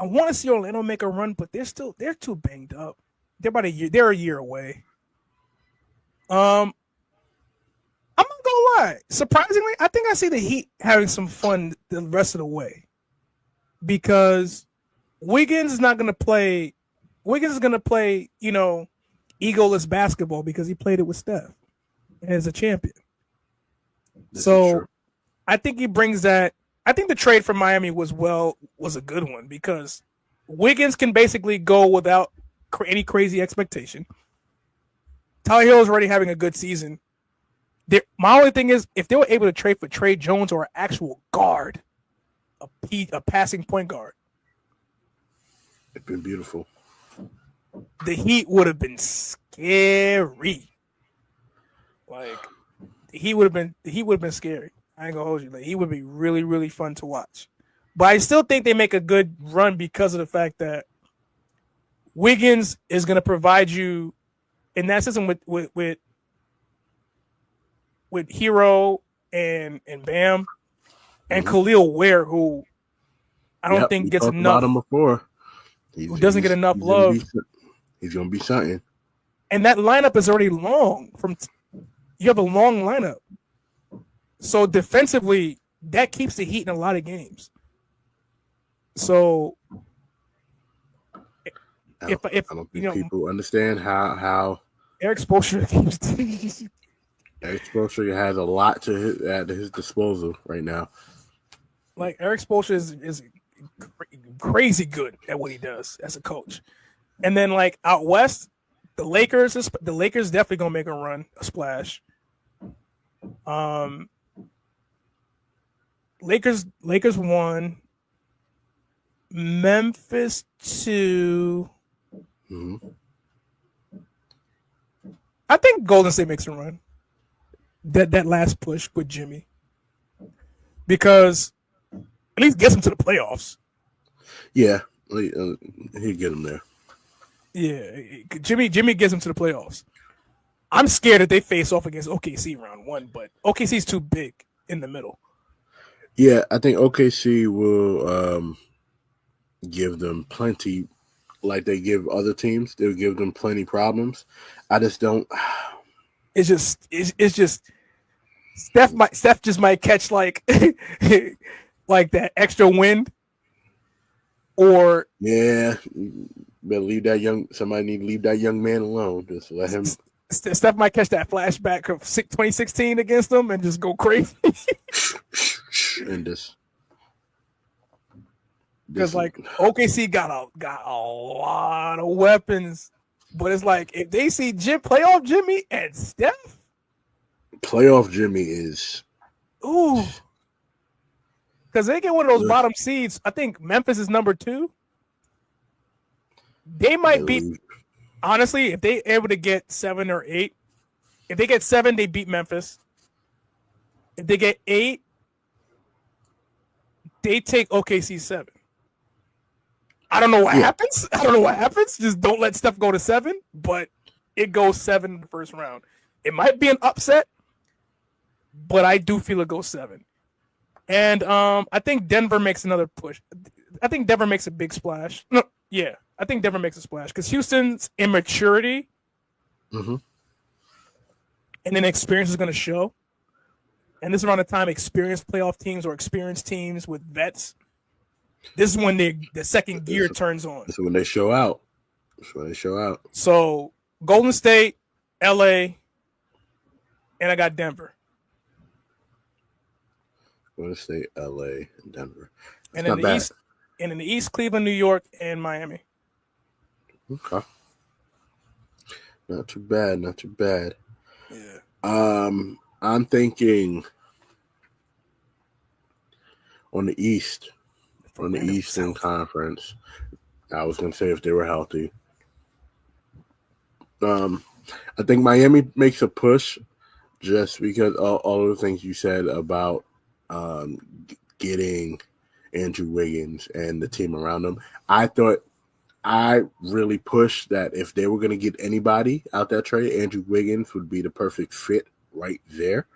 I want to see Orlando make a run, but they're too banged up. They're about a year. They're a year away. I'm not gonna lie. Surprisingly, I think I see the Heat having some fun the rest of the way because Wiggins is not gonna play. Wiggins is gonna play, egoless basketball because he played it with Steph as a champion. This is true. So I think he brings that. I think the trade for Miami was a good one because Wiggins can basically go without any crazy expectation. Tyler Hill is already having a good season. My only thing is if they were able to trade for Trey Jones or an actual guard, a passing point guard, It's been beautiful. the Heat would have been scary. Like he would have been scary. I ain't gonna hold you. Like he would be really, really fun to watch. But I still think they make a good run because of the fact that Wiggins is gonna provide you in that system with Hero and Bam and Khalil Ware, who I don't think we gets talked enough. about him before. Who doesn't get enough love. He's gonna be something. And that lineup is already long. You have a long lineup, so defensively that keeps the Heat in a lot of games. So I don't think people understand how Erik Spoelstra keeps. Erik Spoelstra has a lot at his disposal right now. Like Erik Spoelstra is crazy good at what he does as a coach. And then like out west, the Lakers definitely gonna make a run, a splash. Lakers 1, Memphis 2. Mm-hmm. I think Golden State makes a run. That last push with Jimmy, because at least gets him to the playoffs. Yeah, he'll get him there. Yeah, Jimmy gets him to the playoffs. I'm scared that they face off against OKC round 1, but OKC's too big in the middle. Yeah, I think OKC will give them plenty, like they give other teams. They'll give them plenty problems. I just don't. It's just Steph just might catch like like that extra wind, or better leave that somebody need to leave that young man alone. Just let him. Steph might catch that flashback of 2016 against them and just go crazy. And this because like OKC got a lot of weapons, but it's like if they see playoff Jimmy and Steph, playoff Jimmy is because they get one of those bottom seeds. I think Memphis is number 2. They might beat. Honestly, if they able to get 7 or 8, if they get 7, they beat Memphis. If they get 8, they take OKC 7. I don't know what happens. Just don't let Steph go to 7, but it goes 7 in the first round. It might be an upset, but I do feel it goes 7. And I think Denver makes another push. I think Denver makes a big splash. No, yeah, I think Denver makes a splash because Houston's immaturity and then experience is going to show. And this around the time experienced playoff teams or experienced teams with vets, this is when the second gear turns on. This is when they show out. So Golden State, LA, and I got Denver. Golden State, LA, and Denver. And in the East, Cleveland, New York, and Miami. Okay. Not too bad. Yeah. I'm thinking on the East, on the Eastern Conference. I was gonna say if they were healthy. I think Miami makes a push just because all of the things you said about getting Andrew Wiggins and the team around him. I thought I really pushed that if they were going to get anybody out that trade, Andrew Wiggins would be the perfect fit right there.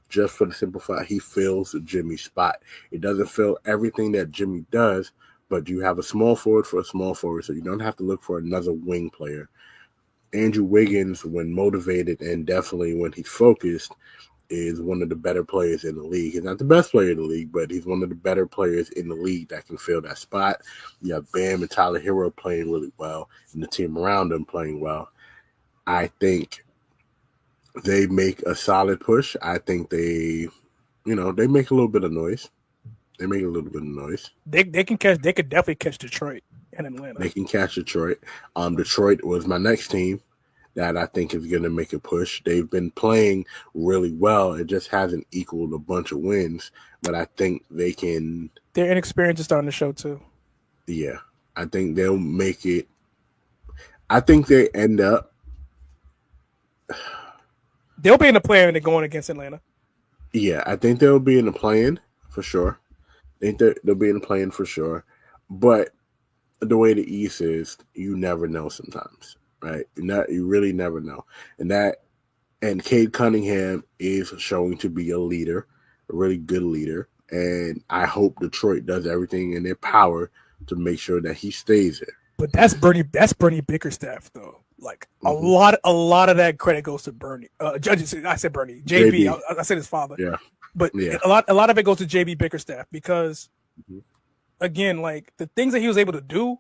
Just for the simple fact he fills Jimmy's spot. It doesn't fill everything that Jimmy does, but you have a small forward for a small forward, so you don't have to look for another wing player. Andrew Wiggins, when motivated and definitely when he's focused, is one of the better players in the league. He's not the best player in the league, but he's one of the better players in the league that can fill that spot. You have Bam and Tyler Hero playing really well, and the team around them playing well. I think they make a solid push. I think they make a little bit of noise. They make a little bit of noise. They could definitely catch Detroit and Atlanta. They can catch Detroit. Detroit was my next team that I think is going to make a push. They've been playing really well. It just hasn't equaled a bunch of wins, but I think they can. Their inexperience is starting to show too. Yeah, I think they'll make it. I think they end up. They'll be in the play and they're going against Atlanta. Yeah, I think they'll be in the play-in for sure. I think they'll be in the play-in for sure. But the way the East is, you never know sometimes. Right, you really never know, and Cade Cunningham is showing to be a leader, a really good leader, and I hope Detroit does everything in their power to make sure that he stays there. But that's Bernie Bickerstaff though. Like a lot of that credit goes to Bernie. I said Bernie, JB. I said his father. Yeah, but a lot of it goes to JB Bickerstaff because, again, like the things that he was able to do.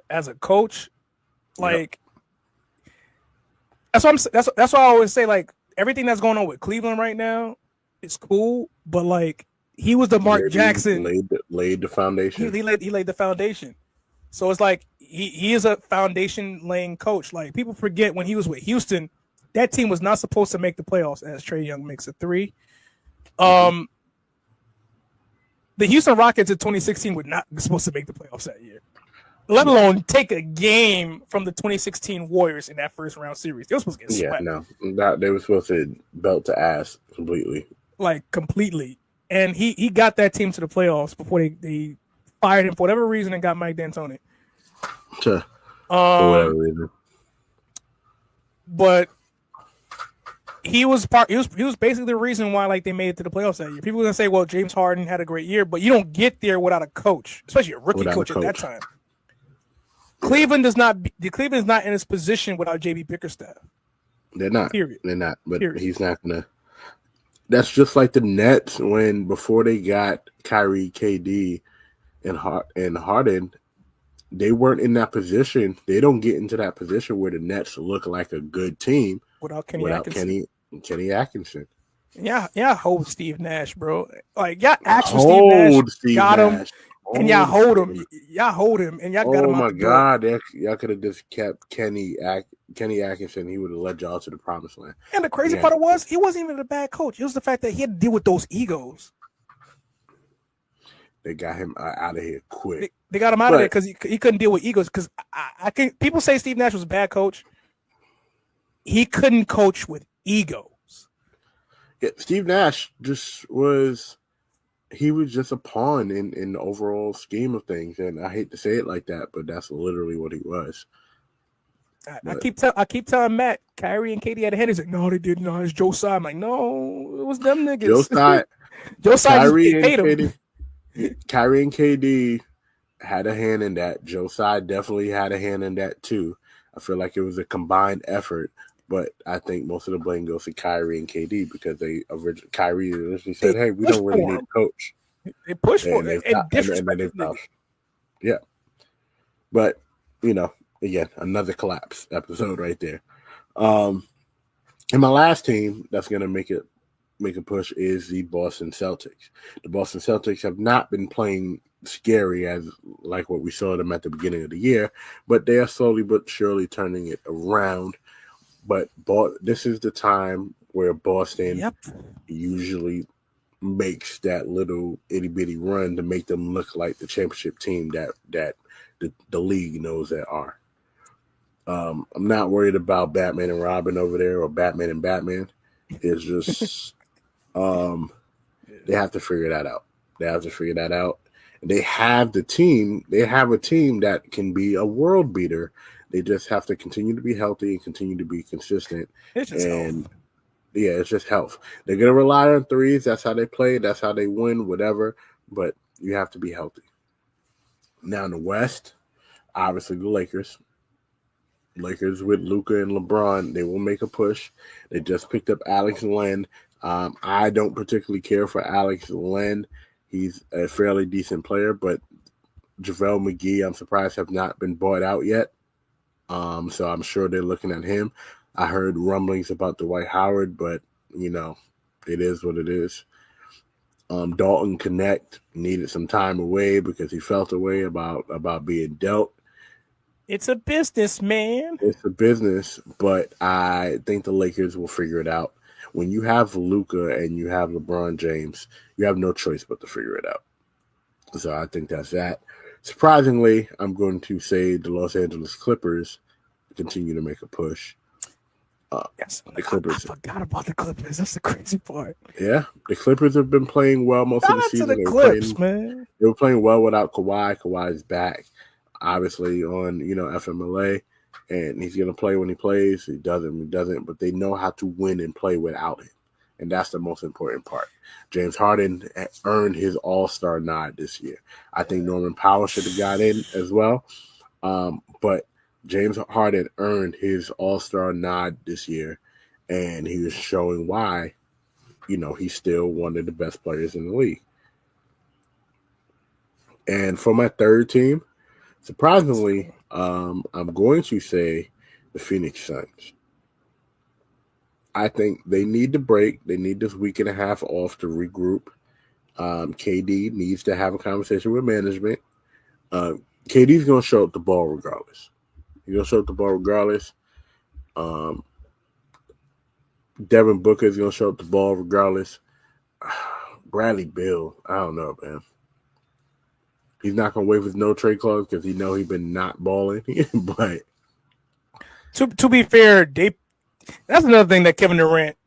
As a coach, like that's why I always say like everything that's going on with Cleveland right now is cool, but like he was the Mark Jackson laid the foundation. He laid the foundation, so it's like he is a foundation laying coach. Like people forget when he was with Houston, that team was not supposed to make the playoffs as Trae Young makes a three. The Houston Rockets in 2016 were not supposed to make the playoffs that year. Let alone take a game from the 2016 Warriors in that first round series. They were supposed to get swept. Yeah, no. They were supposed to belt to ass completely. Like, completely. And he got that team to the playoffs before they fired him for whatever reason and got Mike D'Antoni. For whatever reason. But he was basically the reason why like they made it to the playoffs that year. People are going to say, well, James Harden had a great year, but you don't get there without a coach, especially a rookie coach at that time. Cleveland is not in his position without JB Bickerstaff. They're not. Period. They're not. But Period. He's not gonna. That's just like the Nets before they got Kyrie, KD, and Harden, they weren't in that position. They don't get into that position where the Nets look like a good team without Kenny Atkinson. Kenny Atkinson. Yeah, hold Steve Nash, bro. Like y'all actually Steve Nash got him. And y'all hold him. Y'all hold him, and y'all got him. Oh my God! Y'all could have just kept Kenny Atkinson. He would have led y'all to the promised land. And the crazy part was, he wasn't even a bad coach. It was the fact that he had to deal with those egos. They got him out of here quick. They got him out of there because he couldn't deal with egos. Because I can. People say Steve Nash was a bad coach. He couldn't coach with egos. Yeah, Steve Nash was just a pawn in the overall scheme of things, and I hate to say it like that, but that's literally what he was. I keep telling Matt, Kyrie and KD had a head. He's like, no, they didn't. No, it's Joe Tsai. I'm like, no, it was them niggas. Joe Tsai Kyrie and KD had a hand in that. Joe Tsai definitely had a hand in that too. I feel like it was a combined effort. But I think most of the blame goes to Kyrie and KD because Kyrie originally said, "Hey, we don't really need a coach." They pushed for it and disrespected. Yeah, but again, another collapse episode right there. And my last team that's gonna make a push is the Boston Celtics. The Boston Celtics have not been playing scary as like what we saw them at the beginning of the year, but they are slowly but surely turning it around. But this is the time where Boston usually makes that little itty bitty run to make them look like the championship team that the league knows they are. I'm not worried about Batman and Robin over there or Batman and Batman. It's just they have to figure that out. And they have the team. They have a team that can be a world beater. They just have to continue to be healthy and continue to be consistent. It's just health. Yeah, it's just health. They're going to rely on threes. That's how they play. That's how they win, whatever. But You have to be healthy. Now in the West, obviously the Lakers. Lakers with Luka and LeBron, they will make a push. They just picked up Alex Len. I don't particularly care for Alex Len. He's a fairly decent player, but JaVale McGee, I'm surprised, have not been bought out yet. So I'm sure they're looking at him. I heard rumblings about Dwight Howard, but, it is what it is. Dalton Connect needed some time away because he felt away about being dealt. It's a business, man. It's a business, but I think the Lakers will figure it out. When you have Luka and you have LeBron James, you have no choice but to figure it out. So I think that's that. Surprisingly, I'm going to say the Los Angeles Clippers continue to make a push. Yes, the Clippers. I forgot about the Clippers. That's the crazy part. Yeah, the Clippers have been playing well most of the season. They were playing well without Kawhi. Kawhi's back, obviously, on FMLA, and he's going to play when he plays. He doesn't, but they know how to win and play without him, and that's the most important part. James Harden earned his All-Star nod this year. I think Norman Powell should have got in as well, but James Harden earned his All-Star nod this year, and he was showing why, he's still one of the best players in the league. And for my third team, surprisingly, I'm going to say the Phoenix Suns. I think they need to break. They need this week and a half off to regroup. KD needs to have a conversation with management. KD's going to show up the ball regardless. He's going to show up the ball regardless. Devin Booker is going to show up the ball regardless. Bradley Beal, I don't know, man. He's not going to waive his no trade clause because he know he's been not balling. But to be fair, that's another thing that Kevin Durant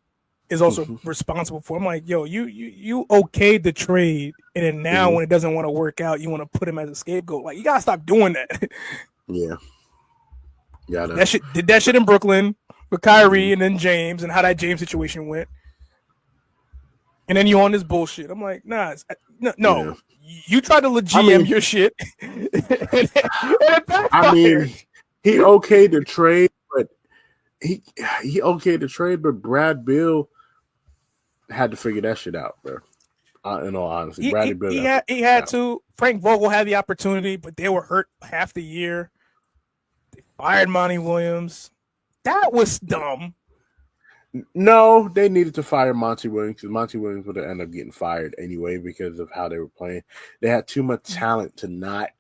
is also responsible for. I'm like, yo, you okayed the trade, and then now when it doesn't want to work out, you want to put him as a scapegoat. Like, you gotta stop doing that. Yeah. Yeah. Did that shit in Brooklyn with Kyrie and then James, and how that James situation went. And then you on this bullshit. I'm like, no. Yeah. You tried to GM your shit. I mean, he okayed the trade, but he okayed the trade, but Brad Beal had to figure that shit out, bro. In all honesty, Bradley Beal. He had to. Frank Vogel had the opportunity, but they were hurt half the year. They fired Monty Williams. That was dumb. No, they needed to fire Monty Williams because Monty Williams would have ended up getting fired anyway because of how they were playing. They had too much talent to not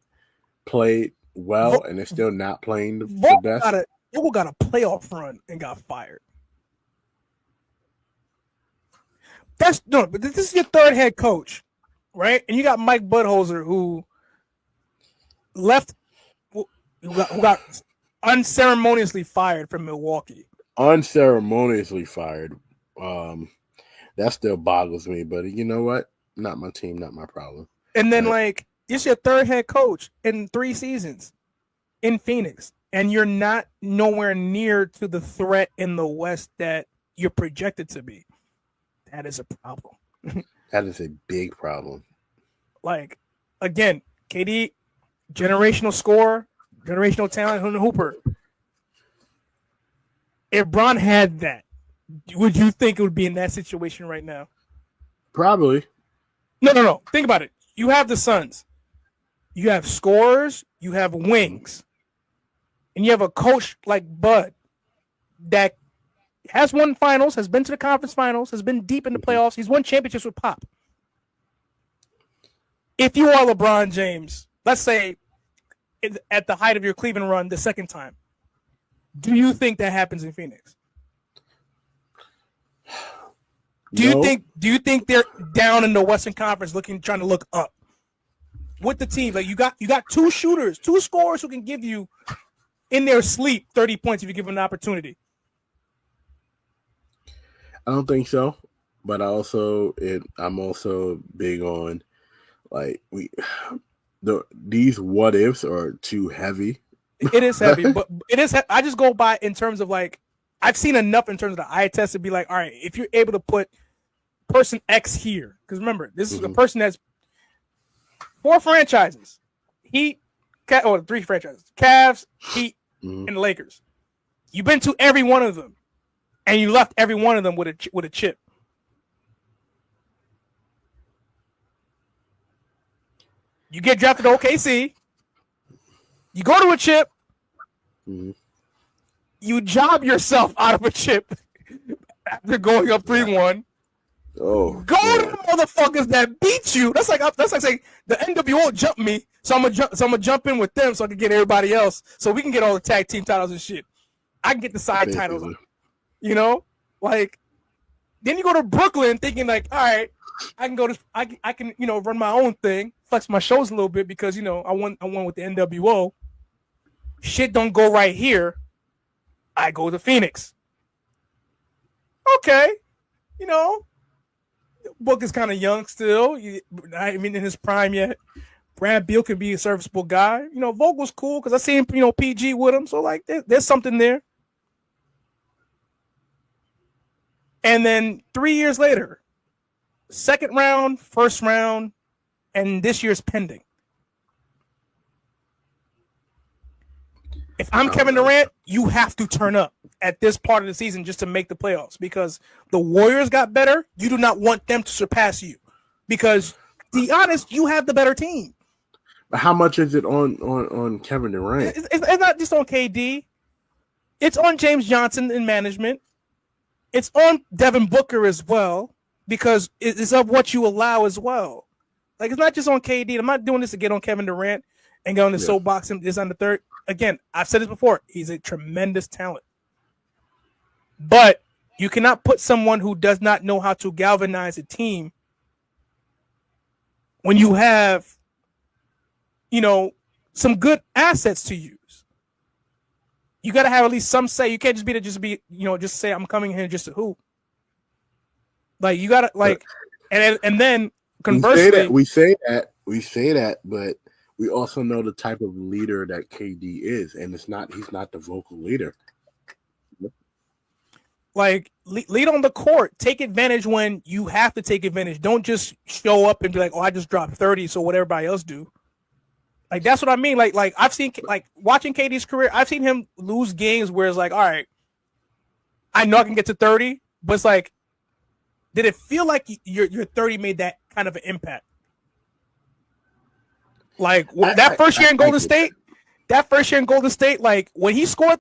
play well, and they're still not playing the best. Vogel got a playoff run and got fired. But this is your third head coach, right? And you got Mike Budenholzer who left, who got unceremoniously fired from Milwaukee. Unceremoniously fired. That still boggles me, but you know what? Not my team, not my problem. And then, it's your third head coach in 3 seasons in Phoenix, and you're not nowhere near to the threat in the West that you're projected to be. That is a problem. That is a big problem. Again, KD, generational scorer, generational talent, hooper. If Bron had that, would you think it would be in that situation right now? Probably. No. Think about it. You have the Suns. You have scorers. You have wings. And you have a coach like Bud that has won finals, has been to the conference finals, has been deep in the playoffs. He's won championships with Pop. If you are LeBron James, let's say at the height of your Cleveland run the second time, do you think that happens in Phoenix? Do you think they're down in the Western Conference trying to look up with the team? Like you got 2 shooters, 2 scorers who can give you in their sleep 30 points if you give them an opportunity. I don't think so, but I'm also big on these what ifs are too heavy. It is heavy, but it is. I just go by in terms of I've seen enough in terms of the eye test to be like, all right, if you're able to put person X here, because remember, this is a person that's 4 franchises. Heat, or 3 franchises. Cavs, Heat, and the Lakers. You've been to every one of them, and you left every one of them with a chip. You get drafted to OKC. You go to a chip. You job yourself out of a chip after going up 3-1. Oh, go to the motherfuckers that beat you. That's like saying the NWO jumped me, so I'm gonna jump in with them so I can get everybody else, so we can get all the tag team titles and shit. I can get the side titles, you know. Like, then you go to Brooklyn thinking like, all right, I can go to I can run my own thing, flex my shows a little bit because I won with the NWO. Shit don't go right here. I go to Phoenix. Okay, Book is kind of young still. Not even in his prime yet. Brad Beal can be a serviceable guy. Vogel's cool because I seen PG with him. So like, there's something there. And then 3 years later, second round, first round, and this year's pending. If I'm Kevin Durant, you have to turn up at this part of the season just to make the playoffs because the Warriors got better. You do not want them to surpass you because, to be honest, you have the better team. But how much is it on Kevin Durant? It's not just on KD. It's on James Johnson in management. It's on Devin Booker as well because it's of what you allow as well. Like, it's not just on KD. I'm not doing this to get on Kevin Durant and go on the soapbox and is on the third. Again, I've said this before. He's a tremendous talent. But you cannot put someone who does not know how to galvanize a team when you have, some good assets to use. You got to have at least some say. You can't just say I'm coming here just to hoop. Like, you got to and then conversely, we say that, but we also know the type of leader that KD is, and he's not the vocal leader. Like, lead on the court. Take advantage when you have to take advantage. Don't just show up and be like, oh, I just dropped 30, so what everybody else do. Like, that's what I mean. Like I've seen, like, watching KD's career, I've seen him lose games where it's like, all right, I know I can get to 30, but it's like, did it feel like your 30 made that kind of an impact? Like, that first year in Golden State, like, when he scored